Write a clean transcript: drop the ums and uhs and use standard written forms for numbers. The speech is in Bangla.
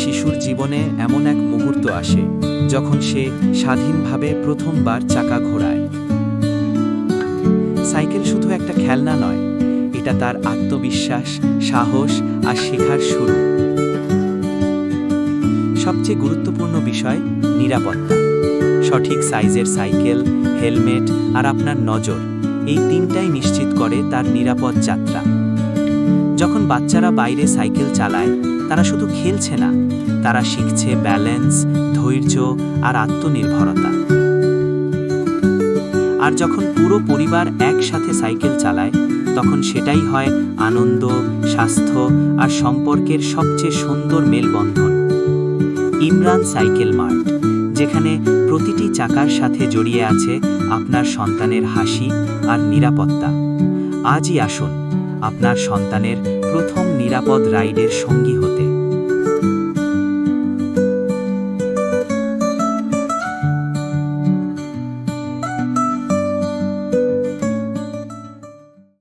শিশুর জীবনে এমন এক মুহূর্ত আসে যখন সে স্বাধীনভাবে প্রথমবার চাকা ঘোরায়। সাইকেল শুধু একটা খেলনা নয়, এটা তার আত্মবিশ্বাস, সাহস আর শেখার শুরু। সবচেয়ে গুরুত্বপূর্ণ বিষয় নিরাপত্তা। সঠিক সাইজের সাইকেল, হেলমেট আর আপনার নজর, এই তিনটাই নিশ্চিত করে তার নিরাপদ যাত্রা। যখন বাচ্চারা বাইরে সাইকেল চালায়, তারা শুধু খেলছে না, তারা শিখছে ব্যালেন্স, ধৈর্য আর আত্মনির্ভরতা। আর যখন পুরো পরিবার একসাথে সাইকেল চালায়, তখন সেটাই হয় আনন্দ, স্বাস্থ্য আর সম্পর্কের সবচেয়ে সুন্দর মেলবন্ধন। ইমরান সাইকেল মার্ট, যেখানে প্রতিটি চাকার সাথে জড়িয়ে আছে আপনার সন্তানের হাসি আর নিরাপত্তা। আজই আসুন আপনার সন্তানের প্রথম নিরাপদ রাইডের সঙ্গী